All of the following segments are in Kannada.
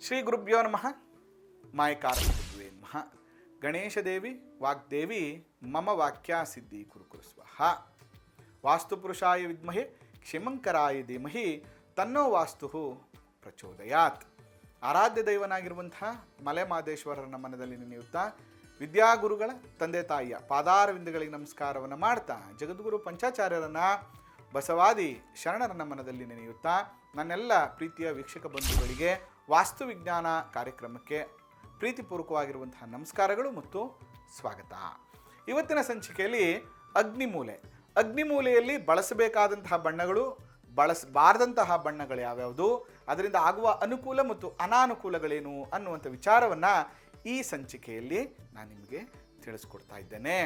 ಶ್ರೀ ಗುರುಭ್ಯೋ ನಮಃ. ಮಾಯಕಾರಕೃತ್ವೇ ನಮಃ. ಗಣೇಶದೇವಿ ವಾಗ್ದೇವಿ ಮಮ ವಾಕ್ಯ ಸಿದ್ಧಿ ಕುರು ಸ್ವಹ. ವಾಸ್ತುಪುರುಷಾಯ ವಿದ್ಮಹೆ ಕ್ಷಿಮಂಕರಾಯ ಧೀಮಹಿ ತನ್ನೋ ವಾಸ್ತು ಪ್ರಚೋದಯಾತ್. ಆರಾಧ್ಯ ದೈವನಾಗಿರುವಂತಹ ಮಲೆಮಹದೇಶ್ವರನ ಮನದಲ್ಲಿ ನೆನೆಯುತ್ತಾ ವಿದ್ಯಾಗುರುಗಳ ತಂದೆ ತಾಯಿಯ ಪಾದಾರವಿಂದಗಳಿಗೆ ನಮಸ್ಕಾರವನ್ನು ಮಾಡ್ತಾ ಜಗದ್ಗುರು ಪಂಚಾಚಾರ್ಯರನ್ನ ಬಸವಾದಿ ಶರಣರನ್ನ ಮನದಲ್ಲಿ ನೆನೆಯುತ್ತಾ ನನ್ನೆಲ್ಲ ಪ್ರೀತಿಯ ವೀಕ್ಷಕ ಬಂಧುಗಳಿಗೆ ವಾಸ್ತುವಿಜ್ಞಾನ ಕಾರ್ಯಕ್ರಮಕ್ಕೆ ಪ್ರೀತಿಪೂರ್ವಕವಾಗಿರುವಂತಹ ನಮಸ್ಕಾರಗಳು ಮತ್ತು ಸ್ವಾಗತ. ಇವತ್ತಿನ ಸಂಚಿಕೆಯಲ್ಲಿ ಅಗ್ನಿಮೂಲೆಯಲ್ಲಿ ಬಳಸಬೇಕಾದಂತಹ ಬಣ್ಣಗಳು, ಬಳಸಬಾರದಂತಹ ಬಣ್ಣಗಳು ಯಾವ್ಯಾವುದು, ಅದರಿಂದ ಆಗುವ ಅನುಕೂಲ ಮತ್ತು ಅನಾನುಕೂಲಗಳೇನು ಅನ್ನುವಂಥ ವಿಚಾರವನ್ನು ಈ ಸಂಚಿಕೆಯಲ್ಲಿ ನಾನು ನಿಮಗೆ ತಿಳಿಸ್ಕೊಡ್ತಾ ಇದ್ದೇನೆ.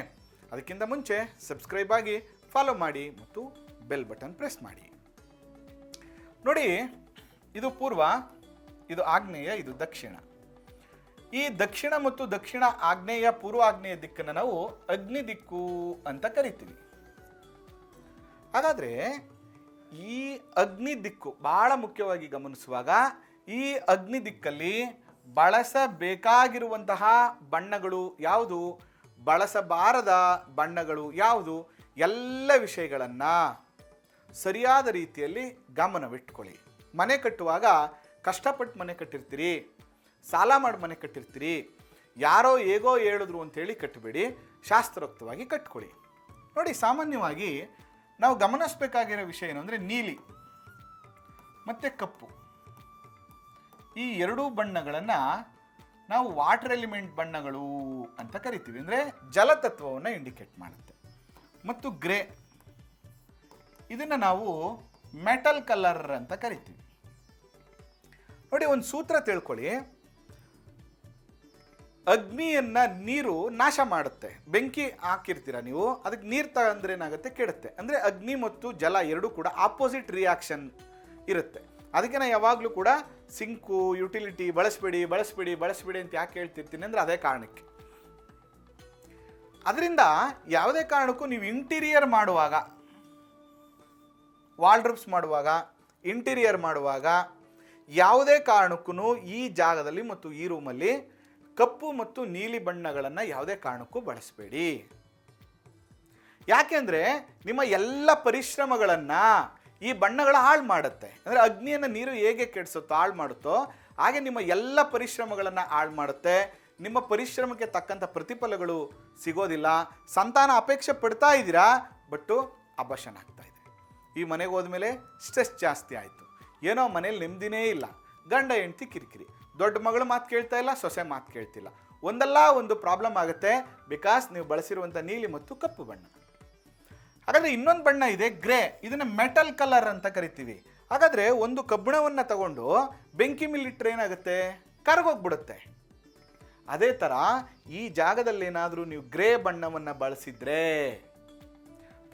ಅದಕ್ಕಿಂತ ಮುಂಚೆ ಸಬ್ಸ್ಕ್ರೈಬ್ ಆಗಿ ಫಾಲೋ ಮಾಡಿ ಮತ್ತು ಬೆಲ್ ಬಟನ್ ಪ್ರೆಸ್ ಮಾಡಿ. ನೋಡಿ, ಇದು ಪೂರ್ವ, ಇದು ಆಗ್ನೇಯ, ಇದು ದಕ್ಷಿಣ. ಈ ದಕ್ಷಿಣ ಮತ್ತು ದಕ್ಷಿಣ ಆಗ್ನೇಯ ಪೂರ್ವ ಆಗ್ನೇಯ ದಿಕ್ಕನ್ನು ನಾವು ಅಗ್ನಿ ದಿಕ್ಕು ಅಂತ ಕರಿತೀವಿ. ಹಾಗಾದರೆ ಈ ಅಗ್ನಿ ದಿಕ್ಕು ಬಹಳ ಮುಖ್ಯವಾಗಿ ಗಮನಿಸುವಾಗ ಈ ಅಗ್ನಿ ದಿಕ್ಕಲ್ಲಿ ಬಳಸಬೇಕಾಗಿರುವಂತಹ ಬಣ್ಣಗಳು ಯಾವುದು, ಬಳಸಬಾರದ ಬಣ್ಣಗಳು ಯಾವುದು, ಎಲ್ಲ ವಿಷಯಗಳನ್ನು ಸರಿಯಾದ ರೀತಿಯಲ್ಲಿ ಗಮನವಿಟ್ಕೊಳ್ಳಿ. ಮನೆ ಕಟ್ಟುವಾಗ ಕಷ್ಟಪಟ್ಟು ಮನೆ ಕಟ್ಟಿರ್ತೀರಿ, ಸಾಲ ಮಾಡಿ ಮನೆ ಕಟ್ಟಿರ್ತೀರಿ, ಯಾರೋ ಹೇಗೋ ಹೇಳಿದ್ರು ಅಂತೇಳಿ ಕಟ್ಟಬೇಡಿ, ಶಾಸ್ತ್ರೋಕ್ತವಾಗಿ ಕಟ್ಕೊಳ್ಳಿ. ನೋಡಿ, ಸಾಮಾನ್ಯವಾಗಿ ನಾವು ಗಮನಿಸಬೇಕಾಗಿರೋ ವಿಷಯ ಏನು ಅಂದರೆ ನೀಲಿ ಮತ್ತು ಕಪ್ಪು, ಈ ಎರಡೂ ಬಣ್ಣಗಳನ್ನು ನಾವು ವಾಟರ್ ಎಲಿಮೆಂಟ್ ಬಣ್ಣಗಳು ಅಂತ ಕರಿತೀವಿ. ಅಂದರೆ ಜಲತತ್ವವನ್ನು ಇಂಡಿಕೇಟ್ ಮಾಡುತ್ತೆ. ಮತ್ತು ಗ್ರೇ, ಇದನ್ನು ನಾವು ಮೆಟಲ್ ಕಲರ್ ಅಂತ ಕರಿತೀವಿ. ನೋಡಿ, ಒಂದು ಸೂತ್ರ ತಿಳ್ಕೊಳ್ಳಿ. ಅಗ್ನಿಯನ್ನು ನೀರು ನಾಶ ಮಾಡುತ್ತೆ. ಬೆಂಕಿ ಹಾಕಿರ್ತೀರ ನೀವು, ಅದಕ್ಕೆ ನೀರು ತಗೊಂಡ್ರೆ ಏನಾಗುತ್ತೆ, ಕೆಡುತ್ತೆ. ಅಂದರೆ ಅಗ್ನಿ ಮತ್ತು ಜಲ ಎರಡೂ ಕೂಡ ಆಪೋಸಿಟ್ ರಿಯಾಕ್ಷನ್ ಇರುತ್ತೆ. ಅದಕ್ಕೆ ನಾನು ಯಾವಾಗಲೂ ಕೂಡ ಸಿಂಕು, ಯುಟಿಲಿಟಿ ಬಳಸಬೇಡಿ ಅಂತ ಯಾಕೆ ಹೇಳ್ತಿರ್ತೀನಿ ಅಂದರೆ ಅದೇ ಕಾರಣಕ್ಕೆ. ಅದರಿಂದ ಯಾವುದೇ ಕಾರಣಕ್ಕೂ ನೀವು ಇಂಟೀರಿಯರ್ ಮಾಡುವಾಗ, ವಾಲ್ಡ್ರೂಪ್ಸ್ ಮಾಡುವಾಗ, ಇಂಟೀರಿಯರ್ ಮಾಡುವಾಗ ಯಾವುದೇ ಕಾರಣಕ್ಕೂ ಈ ಜಾಗದಲ್ಲಿ ಮತ್ತು ಈ ರೂಮಲ್ಲಿ ಕಪ್ಪು ಮತ್ತು ನೀಲಿ ಬಣ್ಣಗಳನ್ನು ಯಾವುದೇ ಕಾರಣಕ್ಕೂ ಬಳಸಬೇಡಿ. ಯಾಕೆಂದರೆ ನಿಮ್ಮ ಎಲ್ಲ ಪರಿಶ್ರಮಗಳನ್ನು ಈ ಬಣ್ಣಗಳ ಹಾಳು ಮಾಡುತ್ತೆ. ಅಂದರೆ ಅಗ್ನಿಯನ್ನು ನೀರು ಹೇಗೆ ಕೆಡಿಸುತ್ತೋ, ಹಾಳು ಮಾಡುತ್ತೋ, ಹಾಗೆ ನಿಮ್ಮ ಎಲ್ಲ ಪರಿಶ್ರಮಗಳನ್ನು ಹಾಳು ಮಾಡುತ್ತೆ. ನಿಮ್ಮ ಪರಿಶ್ರಮಕ್ಕೆ ತಕ್ಕಂಥ ಪ್ರತಿಫಲಗಳು ಸಿಗೋದಿಲ್ಲ. ಸಂತಾನ ಅಪೇಕ್ಷೆ ಪಡ್ತಾ ಇದ್ದೀರಾ, ಬಟ್ಟು ಅಬಾರ್ಷನ್ ಆಗ್ತಾ ಇದೆ. ಈ ಮನೆಗೆ ಹೋದ್ಮೇಲೆ ಸ್ಟ್ರೆಸ್ ಜಾಸ್ತಿ ಆಯಿತು, ಏನೋ ಮನೇಲಿ ನೆಮ್ಮದಿನೇ ಇಲ್ಲ, ಗಂಡ ಹೆಂಡ್ತಿ ಕಿರಿಕಿರಿ, ದೊಡ್ಡ ಮಗಳು ಮಾತು ಕೇಳ್ತಾ ಇಲ್ಲ, ಸೊಸೆ ಮಾತು ಕೇಳ್ತಿಲ್ಲ, ಒಂದಲ್ಲ ಒಂದು ಪ್ರಾಬ್ಲಮ್ ಆಗುತ್ತೆ. ಬಿಕಾಸ್ ನೀವು ಬಳಸಿರುವಂಥ ನೀಲಿ ಮತ್ತು ಕಪ್ಪು ಬಣ್ಣ. ಹಾಗಾದರೆ ಇನ್ನೊಂದು ಬಣ್ಣ ಇದೆ ಗ್ರೇ, ಇದನ್ನು ಮೆಟಲ್ ಕಲರ್ ಅಂತ ಕರಿತೀವಿ. ಹಾಗಾದರೆ ಒಂದು ಕಬ್ಬಿಣವನ್ನು ತಗೊಂಡು ಬೆಂಕಿ ಮೇಲಿಟ್ಟರೆ ಏನಾಗುತ್ತೆ, ಕರಗೋಗ್ಬಿಡುತ್ತೆ. ಅದೇ ಥರ ಈ ಜಾಗದಲ್ಲಿ ಏನಾದರೂ ನೀವು ಗ್ರೇ ಬಣ್ಣವನ್ನು ಬಳಸಿದ್ರೆ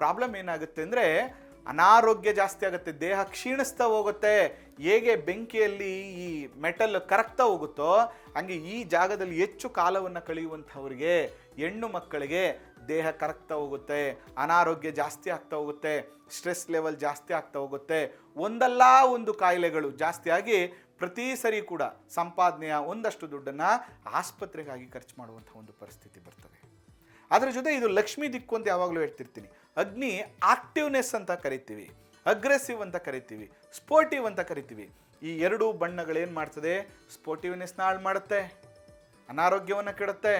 ಪ್ರಾಬ್ಲಮ್ ಏನಾಗುತ್ತೆ ಅಂದರೆ ಅನಾರೋಗ್ಯ ಜಾಸ್ತಿ ಆಗುತ್ತೆ, ದೇಹ ಕ್ಷೀಣಿಸ್ತಾ ಹೋಗುತ್ತೆ. ಹೇಗೆ ಬೆಂಕಿಯಲ್ಲಿ ಈ ಮೆಟಲ್ ಕರಗ್ತಾ ಹೋಗುತ್ತೋ ಹಂಗೆ ಈ ಜಾಗದಲ್ಲಿ ಹೆಚ್ಚು ಕಾಲವನ್ನು ಕಳೆಯುವಂಥವ್ರಿಗೆ, ಹೆಣ್ಣು ಮಕ್ಕಳಿಗೆ ದೇಹ ಕರಗ್ತಾ ಹೋಗುತ್ತೆ, ಅನಾರೋಗ್ಯ ಜಾಸ್ತಿ ಆಗ್ತಾ ಹೋಗುತ್ತೆ, ಸ್ಟ್ರೆಸ್ ಲೆವೆಲ್ ಜಾಸ್ತಿ ಆಗ್ತಾ ಹೋಗುತ್ತೆ. ಒಂದಲ್ಲ ಒಂದು ಕಾಯಿಲೆಗಳು ಜಾಸ್ತಿಯಾಗಿ ಪ್ರತಿ ಸರಿ ಕೂಡ ಸಂಪಾದನೆಯ ಒಂದಷ್ಟು ದುಡ್ಡನ್ನು ಆಸ್ಪತ್ರೆಗಾಗಿ ಖರ್ಚು ಮಾಡುವಂಥ ಒಂದು ಪರಿಸ್ಥಿತಿ ಬರ್ತದೆ. ಅದರ ಜೊತೆ ಇದು ಲಕ್ಷ್ಮೀ ದಿಕ್ಕು ಅಂತ ಯಾವಾಗಲೂ ಹೇಳ್ತಿರ್ತೀನಿ. ಅಗ್ನಿ ಆಕ್ಟಿವ್ನೆಸ್ ಅಂತ ಕರಿತೀವಿ, ಅಗ್ರೆಸಿವ್ ಅಂತ ಕರಿತೀವಿ, ಸ್ಪೋರ್ಟಿವ್ ಅಂತ ಕರಿತೀವಿ. ಈ ಎರಡೂ ಬಣ್ಣಗಳೇನು ಮಾಡ್ತದೆ, ಸ್ಪೋರ್ಟಿವ್ನೆಸ್ನ ಹಾಳು ಮಾಡುತ್ತೆ, ಅನಾರೋಗ್ಯವನ್ನು ಕೆಡುತ್ತೆ,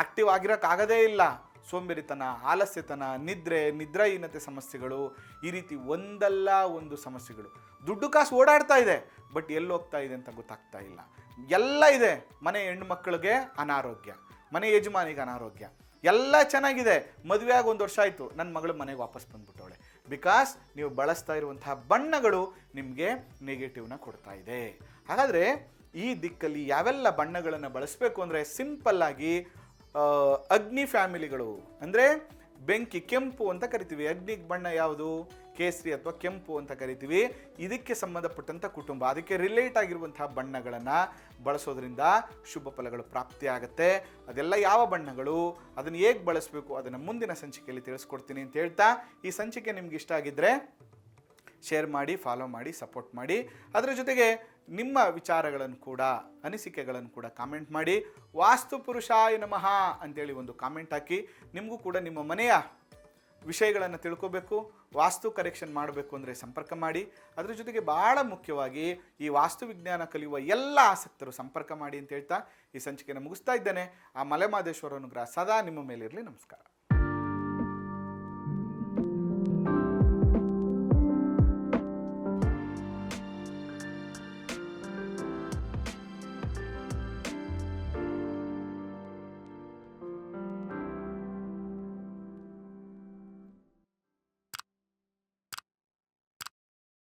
ಆಕ್ಟಿವ್ ಆಗಿರೋಕ್ಕಾಗದೇ ಇಲ್ಲ, ಸೋಂಬೇರಿತನ, ಆಲಸ್ಯತನ, ನಿದ್ರಾಹೀನತೆ ಸಮಸ್ಯೆಗಳು, ಈ ರೀತಿ ಒಂದಲ್ಲ ಒಂದು ಸಮಸ್ಯೆಗಳು. ದುಡ್ಡು ಕಾಸು ಓಡಾಡ್ತಾ ಇದೆ, ಬಟ್ ಎಲ್ಲಿ ಹೋಗ್ತಾ ಇದೆ ಅಂತ ಗೊತ್ತಾಗ್ತಾ ಇಲ್ಲ. ಎಲ್ಲ ಇದೆ, ಮನೆ ಹೆಣ್ಣು ಮಕ್ಕಳಿಗೆ ಅನಾರೋಗ್ಯ, ಮನೆ ಯಜಮಾನಿಗೆ ಅನಾರೋಗ್ಯ, ಎಲ್ಲ ಚೆನ್ನಾಗಿದೆ, ಮದುವೆ ಆಗಿ 1 ವರ್ಷ ಆಯಿತು, ನನ್ನ ಮಗಳು ಮನೆಗೆ ವಾಪಸ್ ಬಂದ್ಬಿಟ್ಟವಳೆ. ಬಿಕಾಸ್ ನೀವು ಬಳಸ್ತಾ ಇರುವಂತಹ ಬಣ್ಣಗಳು ನಿಮಗೆ ನೆಗೆಟಿವ್ನ ಕೊಡ್ತಾ ಇದೆ. ಹಾಗಾದರೆ ಈ ದಿಕ್ಕಲ್ಲಿ ಯಾವೆಲ್ಲ ಬಣ್ಣಗಳನ್ನು ಬಳಸಬೇಕು ಅಂದರೆ ಸಿಂಪಲ್ಲಾಗಿ ಅಗ್ನಿ ಫ್ಯಾಮಿಲಿಗಳು ಅಂದರೆ ಬೆಂಕಿ, ಕೆಂಪು ಅಂತ ಕರಿತೀವಿ. ಅಗ್ನಿ ಬಣ್ಣ ಯಾವುದು, ಕೇಸರಿ ಅಥವಾ ಕೆಂಪು ಅಂತ ಕರಿತೀವಿ. ಇದಕ್ಕೆ ಸಂಬಂಧಪಟ್ಟಂಥ ಕುಟುಂಬ, ಅದಕ್ಕೆ ರಿಲೇಟ್ ಆಗಿರುವಂತಹ ಬಣ್ಣಗಳನ್ನು ಬಳಸೋದ್ರಿಂದ ಶುಭ ಫಲಗಳು ಪ್ರಾಪ್ತಿಯಾಗುತ್ತೆ. ಅದೆಲ್ಲ ಯಾವ ಬಣ್ಣಗಳು, ಅದನ್ನು ಹೇಗೆ ಬಳಸಬೇಕು, ಅದನ್ನು ಮುಂದಿನ ಸಂಚಿಕೆಯಲ್ಲಿ ತಿಳಿಸ್ಕೊಡ್ತೀನಿ ಅಂತ ಹೇಳ್ತಾ, ಈ ಸಂಚಿಕೆ ನಿಮ್ಗೆ ಇಷ್ಟ ಆಗಿದ್ದರೆ ಶೇರ್ ಮಾಡಿ, ಫಾಲೋ ಮಾಡಿ, ಸಪೋರ್ಟ್ ಮಾಡಿ. ಅದರ ಜೊತೆಗೆ ನಿಮ್ಮ ವಿಚಾರಗಳನ್ನು ಕೂಡ, ಅನಿಸಿಕೆಗಳನ್ನು ಕೂಡ ಕಾಮೆಂಟ್ ಮಾಡಿ. ವಾಸ್ತು ಪುರುಷಾಯ ನಮಃ ಅಂತೇಳಿ ಒಂದು ಕಾಮೆಂಟ್ ಹಾಕಿ. ನಿಮಗೂ ಕೂಡ ನಿಮ್ಮ ಮನೆಯ ವಿಷಯಗಳನ್ನು ತಿಳ್ಕೋಬೇಕು, ವಾಸ್ತು ಕರೆಕ್ಷನ್ ಮಾಡಬೇಕು ಅಂದರೆ ಸಂಪರ್ಕ ಮಾಡಿ. ಅದರ ಜೊತೆಗೆ ಭಾಳ ಮುಖ್ಯವಾಗಿ ಈ ವಾಸ್ತು ವಿಜ್ಞಾನ ಕಲಿಯುವ ಎಲ್ಲ ಆಸಕ್ತರು ಸಂಪರ್ಕ ಮಾಡಿ ಅಂತ ಹೇಳ್ತಾ ಈ ಸಂಚಿಕೆಯನ್ನು ಮುಗಿಸ್ತಾ ಇದ್ದೇನೆ. ಆ ಮಲೆಮಹದೇಶ್ವರ ಅನುಗ್ರಹ ಸದಾ ನಿಮ್ಮ ಮೇಲಿರಲಿ. ನಮಸ್ಕಾರ.